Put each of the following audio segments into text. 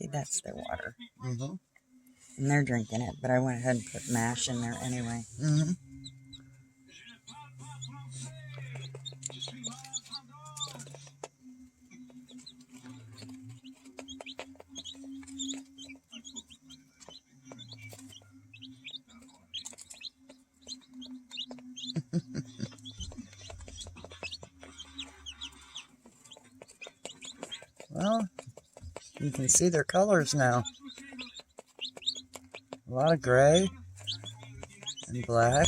See, that's their water. Mm-hmm. And they're drinking it, but I went ahead and put mash in there anyway. Mm-hmm. Well, you can see their colors now. A lot of gray and black.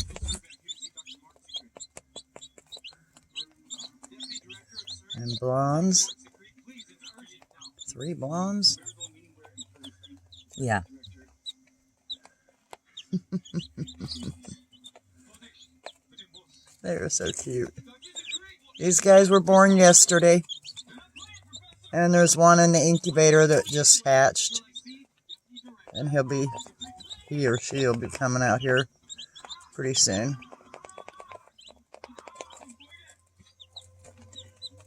And blondes. 3 blondes. Yeah. They're so cute. These guys were born yesterday. And there's one in the incubator that just hatched. And he or she will be coming out here pretty soon.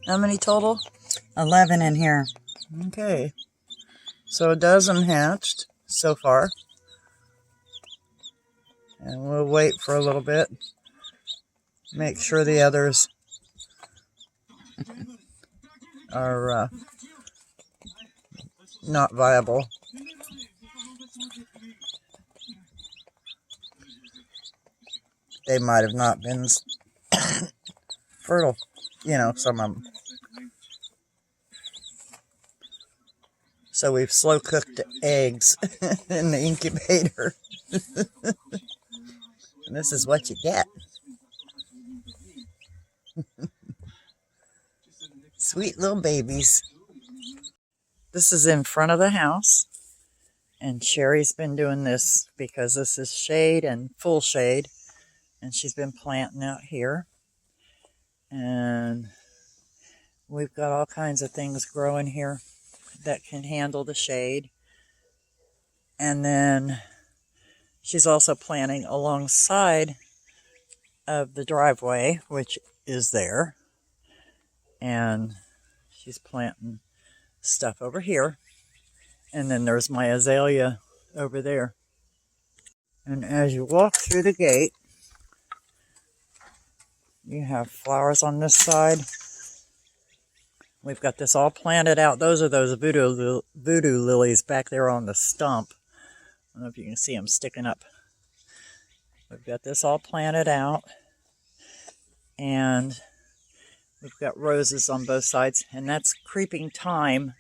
How many total? 11 in here. Okay. So a dozen hatched so far. And we'll wait for a little bit. Make sure the others are not viable. They might have not been fertile, some of them. So we've slow cooked the eggs in the incubator. And this is what you get. Sweet little babies. This is in front of the house. And Sherry's been doing this because this is shade and full shade. And she's been planting out here. And we've got all kinds of things growing here that can handle the shade. And then she's also planting alongside of the driveway, which is there. And she's planting stuff over here. And then there's my azalea over there. And as you walk through the gate, you have flowers on this side. We've got this all planted out. Those are those voodoo lilies back there on the stump. I don't know if you can see them sticking up. We've got this all planted out. And we've got roses on both sides. And that's creeping thyme,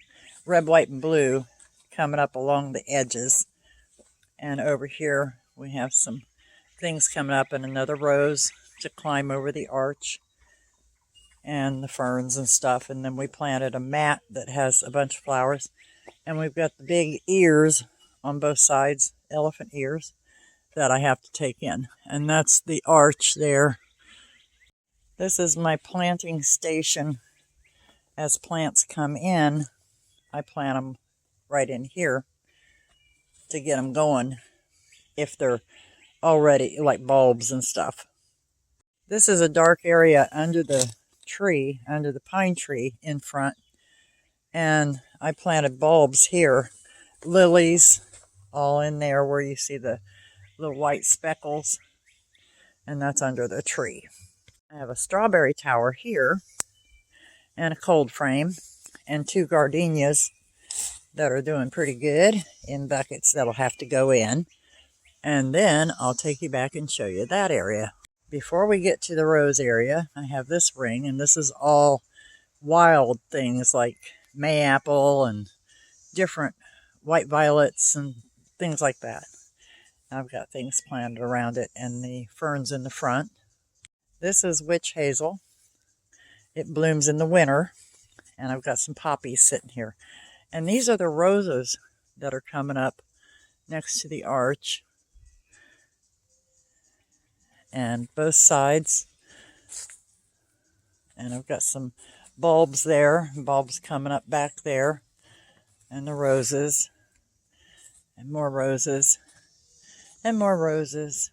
red, white, and blue, coming up along the edges. And over here we have some things coming up and another rose to climb over the arch and the ferns and stuff. And then we planted a mat that has a bunch of flowers. And we've got the big ears on both sides, elephant ears, that I have to take in. And that's the arch there. This is my planting station. As plants come in, I plant them right in here to get them going if they're already like bulbs and stuff. This is a dark area under the tree, under the pine tree in front. And I planted bulbs here, lilies, all in there where you see the little white speckles. And that's under the tree. I have a strawberry tower here and a cold frame and 2 gardenias that are doing pretty good in buckets that'll have to go in. And then I'll take you back and show you that area. Before we get to the rose area, I have this ring, and this is all wild things like mayapple and different white violets and things like that. I've got things planted around it and the ferns in the front. This is witch hazel. It blooms in the winter, and I've got some poppies sitting here. And these are the roses that are coming up next to the arch. And both sides. And I've got some bulbs there, bulbs coming up back there. And the roses. And more roses. And more roses.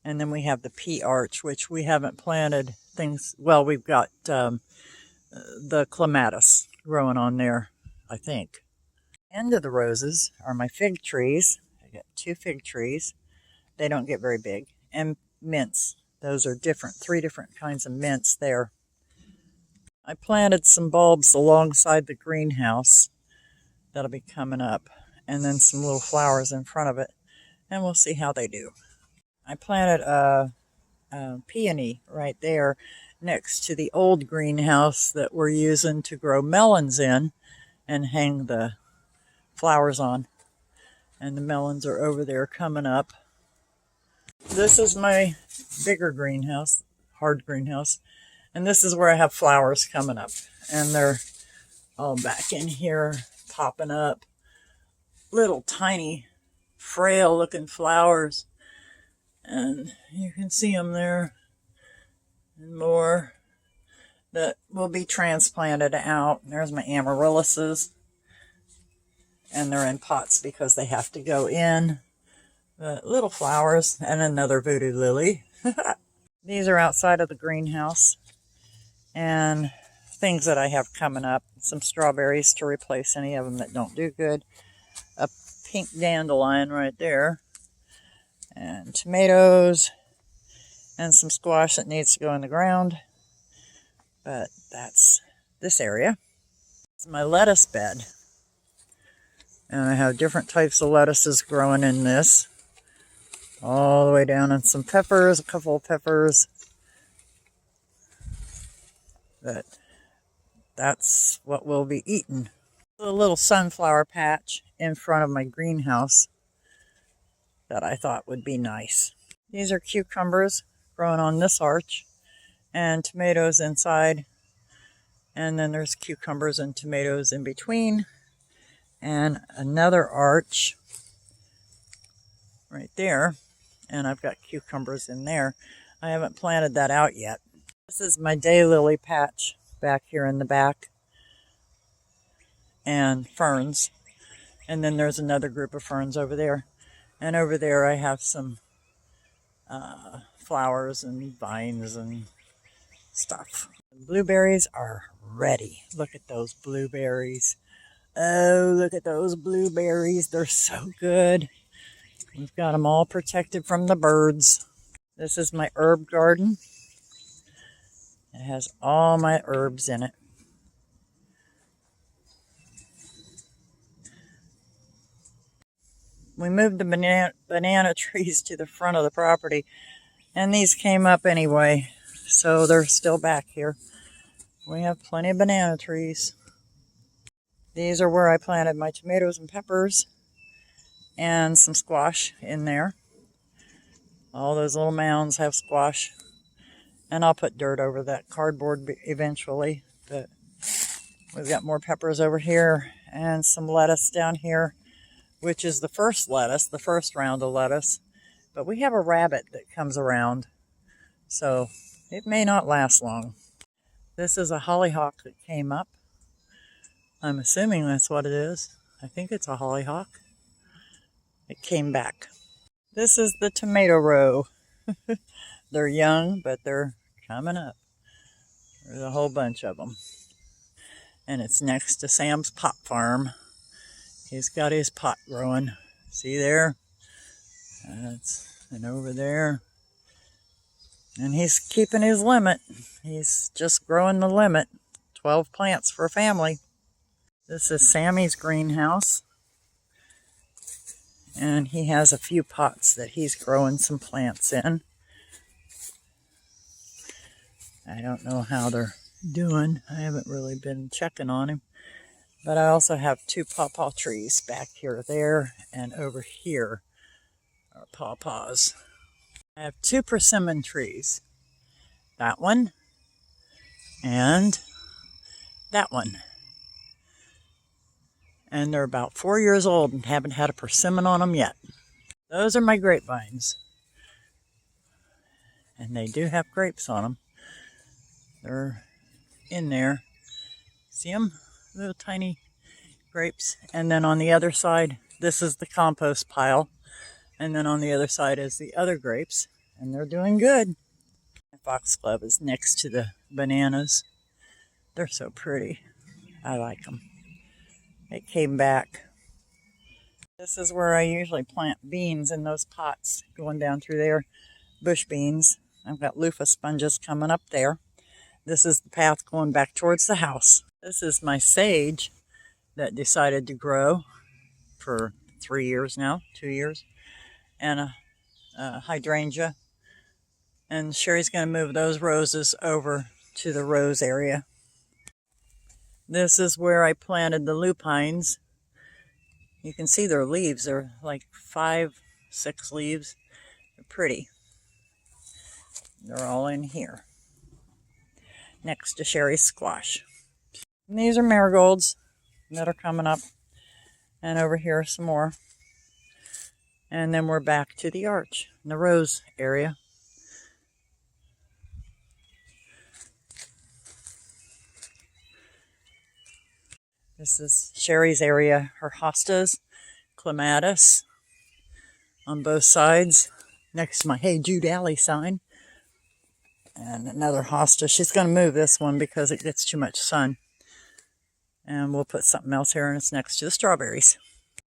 And then we have the pea arch, which we haven't planted things. Well, we've got the clematis growing on there, I think. End of the roses are my fig trees. I got 2 fig trees. They don't get very big. And mints. Those are different, 3 different kinds of mints there. I planted some bulbs alongside the greenhouse that'll be coming up, and then some little flowers in front of it, and we'll see how they do. I planted a peony right there next to the old greenhouse that we're using to grow melons in and hang the flowers on. And the melons are over there coming up. This is my bigger greenhouse, hard greenhouse, and this is where I have flowers coming up. And they're all back in here, popping up. Little tiny, frail looking flowers. And you can see them there. And more that will be transplanted out. There's my amaryllises. And they're in pots because they have to go in. The little flowers and another voodoo lily. These are outside of the greenhouse. And things that I have coming up. Some strawberries to replace any of them that don't do good. A pink dandelion right there. And tomatoes. And some squash that needs to go in the ground. But that's this area. It's my lettuce bed. And I have different types of lettuces growing in this. All the way down, and some peppers, a couple of peppers. But that's what we'll be eating. A little sunflower patch in front of my greenhouse that I thought would be nice. These are cucumbers growing on this arch, and tomatoes inside. And then there's cucumbers and tomatoes in between. And another arch right there. And I've got cucumbers in there. I haven't planted that out yet. This is my daylily patch back here in the back. And ferns. And then there's another group of ferns over there. And over there I have some flowers and vines and stuff. The blueberries are ready. Look at those blueberries. Oh, look at those blueberries. They're so good. We've got them all protected from the birds. This is my herb garden. It has all my herbs in it. We moved the banana trees to the front of the property, and these came up anyway, so they're still back here. We have plenty of banana trees. These are where I planted my tomatoes and peppers and some squash in there. All those little mounds have squash. And I'll put dirt over that cardboard eventually. But we've got more peppers over here and some lettuce down here, which is the first lettuce, the first round of lettuce. But we have a rabbit that comes around, so it may not last long. This is a hollyhock that came up. I'm assuming that's what it is. I think it's a hollyhock. It came back. This is the tomato row. They're young, but they're coming up. There's a whole bunch of them. And it's next to Sam's pot farm. He's got his pot growing. See there? And over there. And he's keeping his limit. He's just growing the limit. 12 plants for a family. This is Sammy's greenhouse. And he has a few pots that he's growing some plants in. I don't know how they're doing. I haven't really been checking on him. But I also have 2 pawpaw trees back here, there, and over here are pawpaws. I have 2 persimmon trees. That one and that one. And they're about 4 years old and haven't had a persimmon on them yet. Those are my grapevines. And they do have grapes on them. They're in there. See them? Little tiny grapes. And then on the other side, this is the compost pile. And then on the other side is the other grapes. And they're doing good. My foxglove is next to the bananas. They're so pretty. I like them. It came back. This is where I usually plant beans in those pots going down through there. Bush beans. I've got loofah sponges coming up there. This is the path going back towards the house. This is my sage that decided to grow for 3 years now, 2 years, and a hydrangea. And Sherry's going to move those roses over to the rose area. This is where I planted the lupines. You can see their leaves. They're like 5, 6 leaves. They're pretty. They're all in here, next to Sherry's squash. And these are marigolds that are coming up. And over here some more. And then we're back to the arch, the rose area. This is Sherry's area, her hostas, clematis on both sides, next to my Hey Jude Alley sign. And another hosta. She's going to move this one because it gets too much sun. And we'll put something else here, and it's next to the strawberries.